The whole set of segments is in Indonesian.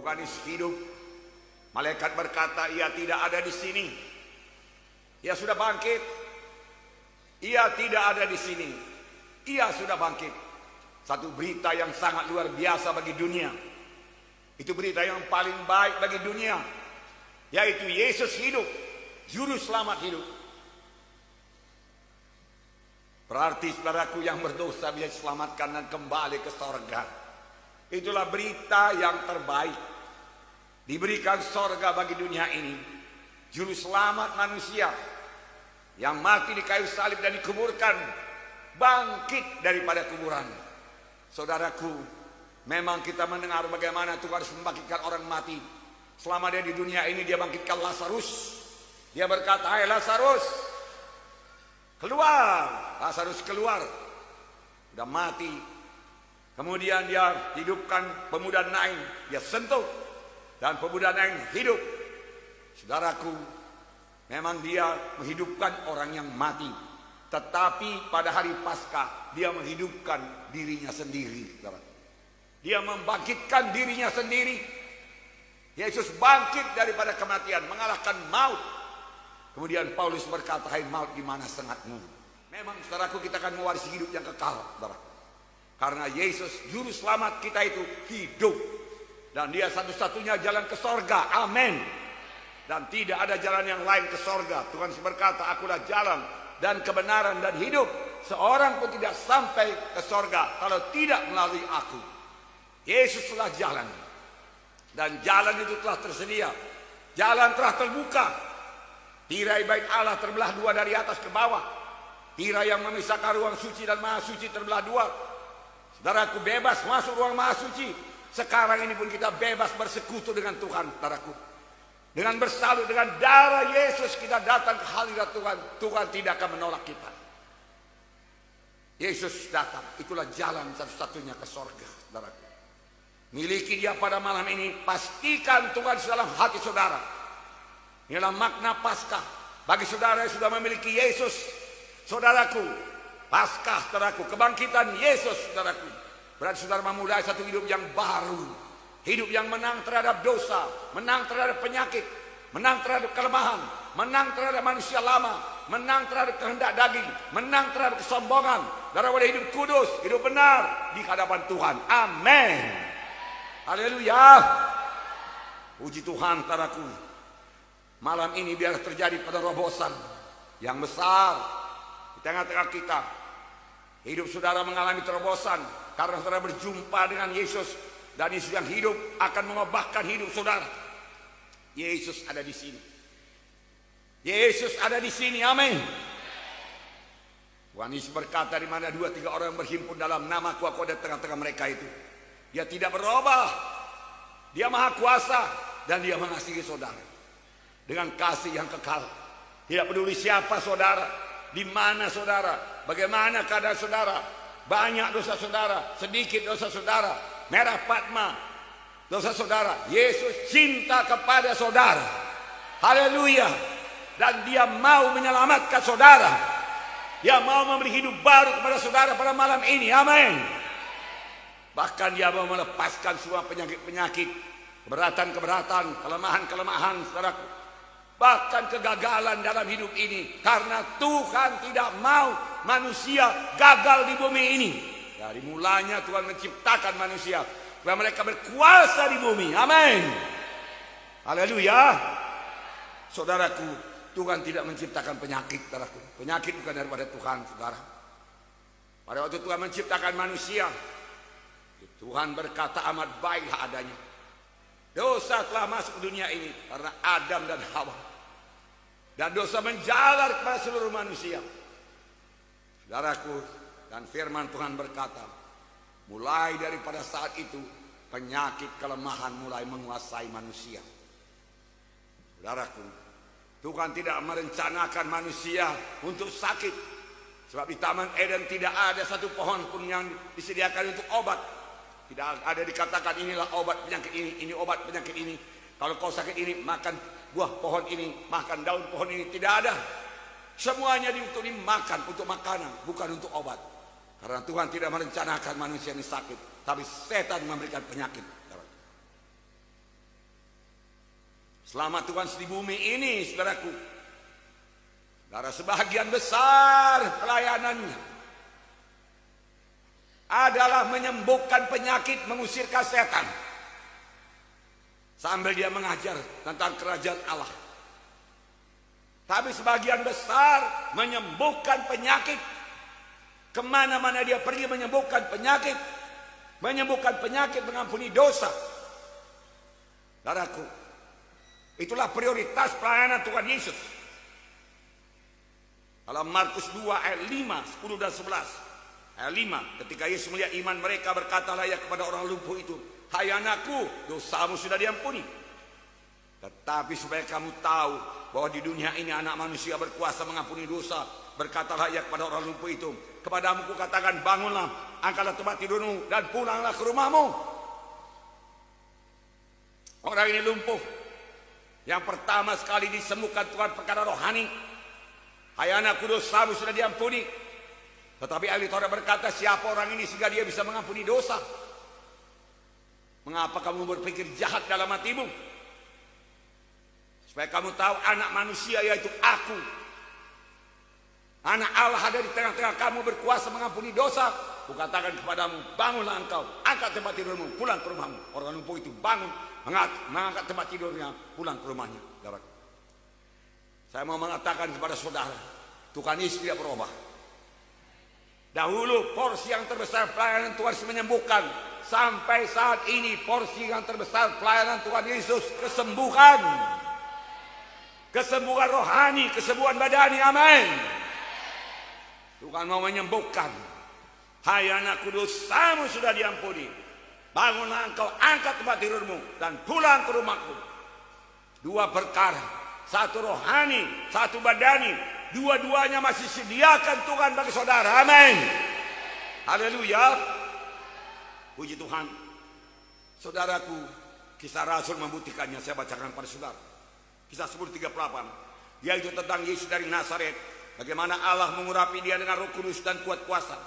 Yohanes hidup. Malaikat berkata, ia tidak ada di sini. Ia sudah bangkit. Ia tidak ada di sini. Ia sudah bangkit. Satu berita yang sangat luar biasa bagi dunia. Itu berita yang paling baik bagi dunia, yaitu Yesus hidup, Juru Selamat hidup. Berarti saudaraku yang berdosa bisa diselamatkan dan kembali ke sorga. Itulah berita yang terbaik. Diberikan sorga bagi dunia ini. Juru selamat manusia yang mati di kayu salib dan dikuburkan, bangkit daripada kuburan. Saudaraku, memang kita mendengar bagaimana Tuhan harus membangkitkan orang mati. Selama dia di dunia ini, dia bangkitkan Lazarus. Dia berkata, hai Lazarus, keluar. Lazarus keluar, sudah mati. Kemudian dia hidupkan pemuda Nain, dia sentuh, dan pemuda Nain hidup. Saudaraku, memang dia menghidupkan orang yang mati, tetapi pada hari Paskah dia menghidupkan dirinya sendiri. Dia membangkitkan dirinya sendiri. Yesus bangkit daripada kematian, mengalahkan maut. Kemudian Paulus berkata, hai maut, di mana sengatmu? Memang saudaraku, kita akan mewarisi hidup yang kekal, saudara. Karena Yesus Juru Selamat kita itu hidup, dan dia satu-satunya jalan ke sorga. Amin. Dan tidak ada jalan yang lain ke sorga. Tuhan berkata, akulah jalan dan kebenaran dan hidup. Seorang pun tidak sampai ke sorga kalau tidak melalui aku. Yesus telah jalan, dan jalan itu telah tersedia. Jalan telah terbuka. Tirai bait Allah terbelah dua dari atas ke bawah. Tirai yang memisahkan ruang suci dan maha suci terbelah dua. Saudaraku, bebas masuk ruang maha suci. Sekarang ini pun kita bebas bersekutu dengan Tuhan, saudaraku. Dengan bersalut dengan darah Yesus kita datang ke hadirat Tuhan. Tuhan tidak akan menolak kita. Yesus datang, itulah jalan satu-satunya ke sorga, saudaraku. Miliki dia pada malam ini. Pastikan Tuhan di dalam hati saudara. Inilah makna Paskah. Bagi saudara yang sudah memiliki Yesus, saudaraku, Paskah, saudaraku, kebangkitan Yesus, saudaraku, berarti saudara memulai satu hidup yang baru. Hidup yang menang terhadap dosa, menang terhadap penyakit, menang terhadap kelemahan, menang terhadap manusia lama, menang terhadap kehendak daging, menang terhadap kesombongan. Saudara hidup kudus, hidup benar di hadapan Tuhan. Amin. Haleluya. Puji Tuhan, saudaraku. Malam ini biar terjadi penerobosan yang besar di tengah-tengah kita. Hidup saudara mengalami terobosan karena saudara berjumpa dengan Yesus, dan Yesus yang hidup akan mengubahkan hidup saudara. Yesus ada di sini. Yesus ada di sini. Amin. Tuhan Yesus berkata, di mana 2-3 orang berhimpun dalam namaku, aku ada tengah-tengah mereka itu. Dia tidak berubah. Dia maha kuasa, dan dia mengasihi saudara dengan kasih yang kekal. Tidak peduli siapa saudara, di mana saudara, bagaimana keadaan saudara, banyak dosa saudara, sedikit dosa saudara, merah Patma dosa saudara, Yesus cinta kepada saudara. Haleluya. Dan dia mau menyelamatkan saudara. Dia mau memberi hidup baru kepada saudara pada malam ini. Amin. Bahkan dia mau melepaskan semua penyakit-penyakit, keberatan-keberatan, kelemahan-kelemahan saudaraku, bahkan kegagalan dalam hidup ini. Karena Tuhan tidak mau manusia gagal di bumi ini. Dari mulanya Tuhan menciptakan manusia supaya mereka berkuasa di bumi. Amin. Haleluya. Saudaraku, Tuhan tidak menciptakan penyakit, saudaraku. Penyakit bukan daripada Tuhan, saudara. Pada waktu Tuhan menciptakan manusia, Tuhan berkata amat baiklah adanya. Dosa telah masuk ke dunia ini karena Adam dan Hawa. Dan dosa menjalar kepada seluruh manusia. Saudaraku, dan firman Tuhan berkata, mulai daripada saat itu, penyakit kelemahan mulai menguasai manusia. Saudaraku, Tuhan tidak merencanakan manusia untuk sakit. Sebab di Taman Eden tidak ada satu pohon pun yang disediakan untuk obat. Tidak ada dikatakan inilah obat penyakit ini obat penyakit ini. Kalau kau sakit ini, makan buah pohon ini, makan daun pohon ini. Tidak ada. Semuanya untuk dimakan, untuk makanan, bukan untuk obat. Karena Tuhan tidak merencanakan manusia ini sakit, tapi setan memberikan penyakit. Selama Tuhan di bumi ini, saudaraku, saudara, sebagian besar pelayanannya adalah menyembuhkan penyakit, mengusir setan, sambil dia mengajar tentang kerajaan Allah. Tapi sebagian besar menyembuhkan penyakit. Kemana-mana dia pergi menyembuhkan penyakit, mengampuni dosa. Saudaraku, itulah prioritas pelayanan Tuhan Yesus. Dalam Markus 2 ayat 5, 10 dan 11. Ayat 5, ketika Yesus melihat iman mereka, berkatalah ia kepada orang lumpuh itu, "Hai anakku, dosamu sudah diampuni." Tetapi supaya kamu tahu bahwa di dunia ini anak manusia berkuasa mengampuni dosa, berkatalah ia kepada orang lumpuh itu, "Kepadamu kukatakan, bangunlah, angkatlah tempat tidurmu, dan pulanglah ke rumahmu." Orang ini lumpuh. Yang pertama sekali disembuhkan Tuhan perkara rohani. "Hai anakku, dosamu sudah diampuni." Tetapi ahli Taurat berkata, siapa orang ini sehingga dia bisa mengampuni dosa? Mengapa kamu berpikir jahat dalam hatimu? Supaya kamu tahu anak manusia, yaitu aku, anak Allah, ada di tengah-tengah kamu, berkuasa mengampuni dosa. Kukatakan kepadamu, bangunlah engkau, angkat tempat tidurmu, pulang ke rumahmu. Orang lumpuh itu bangun, mengangkat tempat tidurnya, pulang ke rumahnya. Saya mau mengatakan kepada saudara, Tuhan Yesus tidak berubah. Dahulu porsi yang terbesar pelayanan Tuhan Yesus menyembuhkan. Sampai saat ini porsi yang terbesar pelayanan Tuhan Yesus kesembuhan. Kesembuhan rohani, kesembuhan badani, amin. Tuhan mau menyembuhkan. "Hai anakku, dosamu sudah diampuni. Bangunlah engkau, angkat tempat tidurmu, dan pulang ke rumahku." Dua perkara, satu rohani, satu badani. Dua-duanya masih sediakan Tuhan bagi saudara, amin. Haleluya. Puji Tuhan. Saudaraku, kisah Rasul membuktikannya. Saya bacakan pada saudara. Kisah 10:38, yaitu tentang Yesus dari Nazaret. Bagaimana Allah mengurapi dia dengan Roh Kudus dan kuat kuasa.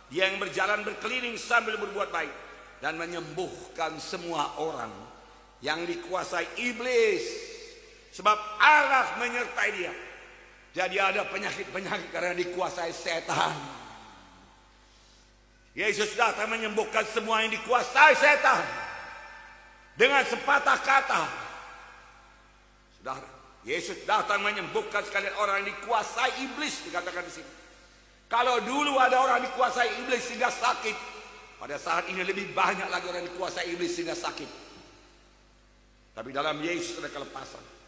Dia yang berjalan berkeliling sambil berbuat baik dan menyembuhkan semua orang yang dikuasai iblis, sebab Allah menyertai dia. Jadi ada penyakit-penyakit karena dikuasai setan. Yesus datang menyembuhkan semua yang dikuasai setan dengan sepatah kata. Saudara, Yesus datang menyembuhkan sekalian orang yang dikuasai iblis, dikatakan di sini. Kalau dulu ada orang dikuasai iblis sehingga sakit, pada saat ini lebih banyak lagi orang dikuasai iblis sehingga sakit. Tapi dalam Yesus ada kelepasan.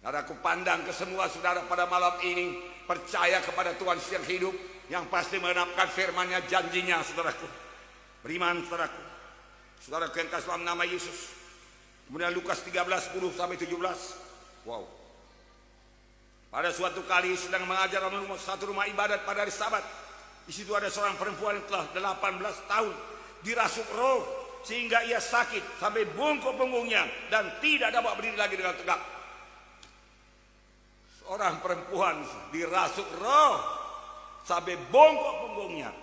Saudaraku, pandang ke semua saudara pada malam ini, percaya kepada Tuhan yang hidup, yang pasti mengenapkan firman-Nya, janjinya, saudaraku. Beriman, saudaraku. Saudaraku yang kasih dalam nama Yesus. Kemudian Lukas 13:10-17. Wow. Pada suatu kali sedang mengajar dalam satu rumah ibadat pada hari Sabat. Di situ ada seorang perempuan yang telah 18 tahun dirasuk roh sehingga ia sakit sampai bungkuk punggungnya dan tidak dapat berdiri lagi dengan tegak. Orang perempuan dirasuk roh sampai bongkok punggungnya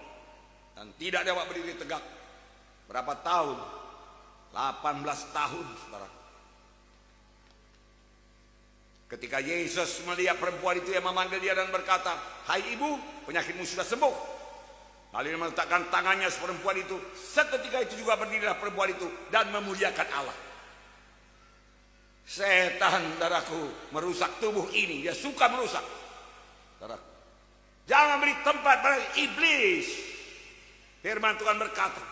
dan tidak dapat berdiri tegak. Berapa tahun? 18 tahun, saudara. Ketika Yesus melihat perempuan itu, yang memanggil dia dan berkata, "Hai ibu, penyakitmu sudah sembuh." Lalu dia meletakkan tangannya perempuan itu. Seketika itu juga berdirilah perempuan itu dan memuliakan Allah. Setan, saudaraku, merusak tubuh ini. Dia suka merusak, saudaraku. Jangan beri tempat pada iblis. Firman Tuhan berkata,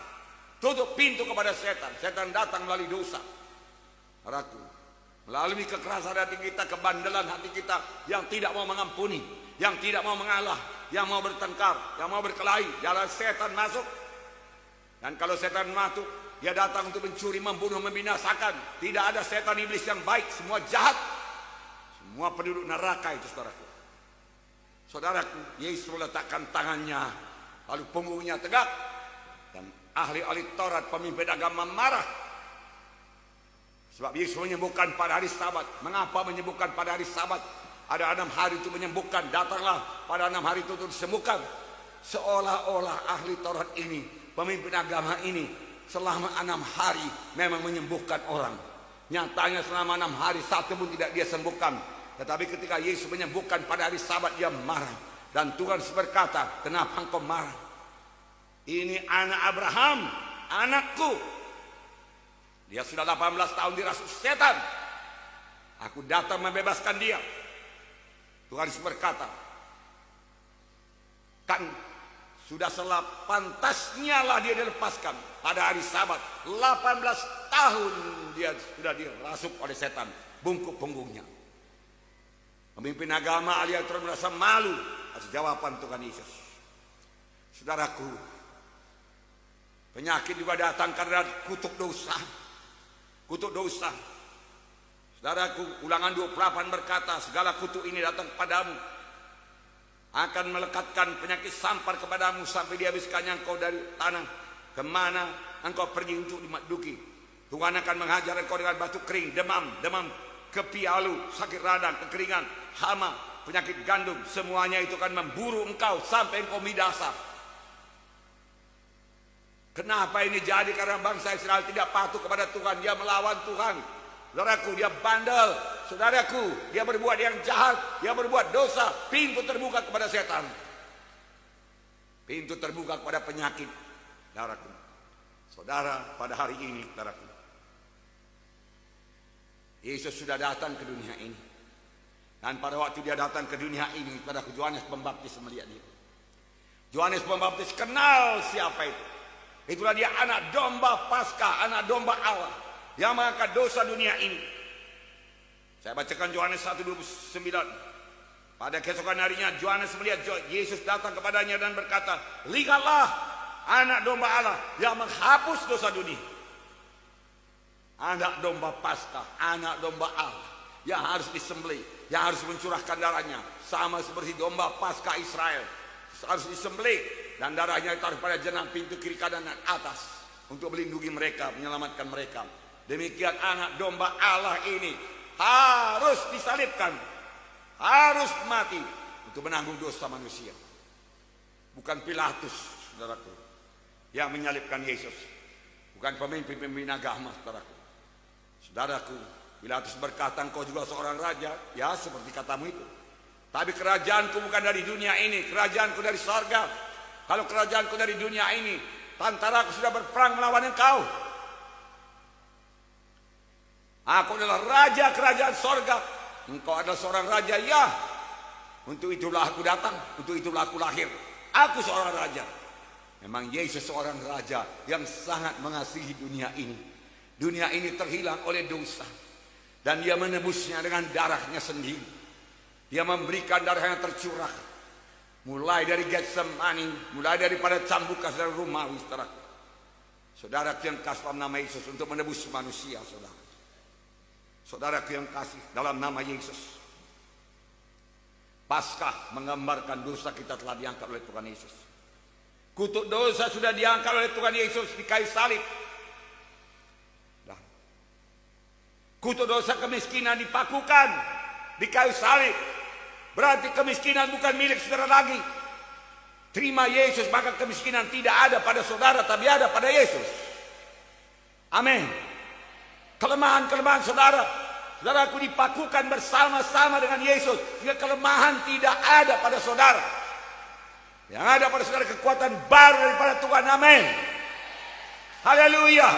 tutup pintu kepada setan. Setan datang melalui dosa, saudaraku, melalui kekerasan hati kita, kebandelan hati kita yang tidak mau mengampuni, yang tidak mau mengalah, yang mau bertengkar, yang mau berkelahi. Jalan setan masuk. Dan kalau setan masuk, dia datang untuk mencuri, membunuh, membinasakan. Tidak ada setan iblis yang baik, semua jahat. Semua penduduk neraka itu, saudaraku. Saudaraku, Yesus meletakkan tangannya, lalu punggungnya tegak. Dan ahli-ahli Taurat, pemimpin agama marah. Sebab Yesus menyembuhkan pada hari Sabat. Mengapa menyembuhkan pada hari Sabat? Ada 6 hari itu menyembuhkan. Datanglah pada 6 hari itu untuk disembuhkan. Seolah-olah ahli Taurat ini, pemimpin agama ini, selama 6 hari memang menyembuhkan orang. Nyatanya selama 6 hari satu pun tidak dia sembuhkan. Tetapi ketika Yesus menyembuhkan pada hari Sabat, dia marah. Dan Tuhan berkata, kenapa engkau marah? Ini anak Abraham, anakku. Dia sudah 18 tahun dirasuk setan. Aku datang membebaskan dia. Tuhan Yesus berkata, kan sudah pantasnya lah dia dilepaskan pada hari Sabat. 18 tahun dia sudah dirasuk oleh setan, bungkuk punggungnya. Pemimpin agama alias terus merasa malu atas jawaban Tuhan Yesus. Saudaraku, penyakit juga datang karena kutuk dosa. Kutuk dosa. Saudaraku, Ulangan 28 berkata, segala kutuk ini datang kepadamu, akan melekatkan penyakit sampar kepadamu sampai dihabiskannya engkau dari tanah kemana engkau pergi untuk dimakduki. Tuhan akan menghajar engkau dengan batu kering, demam, kepialu, sakit radang, kekeringan, hama, penyakit gandum. Semuanya itu akan memburu engkau sampai engkau midasa. Kenapa ini jadi? Karena bangsa Israel tidak patuh kepada Tuhan. Dia melawan Tuhan. Saudaraku, dia bandel. Saudaraku, dia berbuat yang jahat. Dia berbuat dosa. Pintu terbuka kepada setan. Pintu terbuka kepada penyakit. Saudaraku, saudara, pada hari ini, saudaraku, Yesus sudah datang ke dunia ini. Dan pada waktu dia datang ke dunia ini, saudaraku, Yohanes Pembaptis melihat dia. Yohanes Pembaptis kenal siapa itu. Itulah dia anak domba Paskah, anak domba Allah yang mengangkat dosa dunia ini. Saya bacakan Yohanes 1:29. Pada keesokan harinya Yohanes melihat Yesus datang kepadanya dan berkata, lihatlah anak domba Allah yang menghapus dosa dunia. Anak domba Paskah, anak domba Allah yang harus disembelih, yang harus mencurahkan darahnya, sama seperti domba Paskah Israel, harus disembelih. Dan darahnya itu harus pada jenang pintu kiri kanan dan atas untuk melindungi mereka, menyelamatkan mereka. Demikian anak domba Allah ini harus disalibkan, harus mati untuk menanggung dosa manusia. Bukan Pilatus, saudaraku, yang menyalibkan Yesus. Bukan pemimpin-pemimpin agama, saudaraku. Saudaraku, Pilatus berkata, engkau juga seorang raja. Ya, seperti katamu itu. Tapi kerajaanku bukan dari dunia ini, kerajaanku dari sorga. Kalau kerajaanku dari dunia ini, tentaraku sudah berperang melawan engkau. Aku adalah raja kerajaan sorga. Engkau adalah seorang raja, ya. Untuk itulah aku datang, untuk itulah aku lahir. Aku seorang raja. Memang Yesus seorang raja yang sangat mengasihi dunia ini. Dunia ini terhilang oleh dosa. Dan dia menebusnya dengan darahnya sendiri. Dia memberikan darah yang tercurah. Mulai dari Getsemani, mulai daripada cambukan dan Romawi, saudara. Saudara yang kasih dalam nama Yesus untuk menebus manusia, saudara. Saudara yang kasih dalam nama Yesus. Paskah menggambarkan dosa kita telah diangkat oleh Tuhan Yesus. Kutuk dosa sudah diangkat oleh Tuhan Yesus di kayu salib. Kutuk dosa kemiskinan dipakukan di kayu salib. Berarti kemiskinan bukan milik saudara lagi. Terima Yesus, maka kemiskinan tidak ada pada saudara, tapi ada pada Yesus. Amin. Kelemahan-kelemahan saudara, saudaraku dipakukan bersama-sama dengan Yesus, sehingga kelemahan tidak ada pada saudara. Yang ada pada saudara kekuatan baru daripada Tuhan. Amin. Haleluya.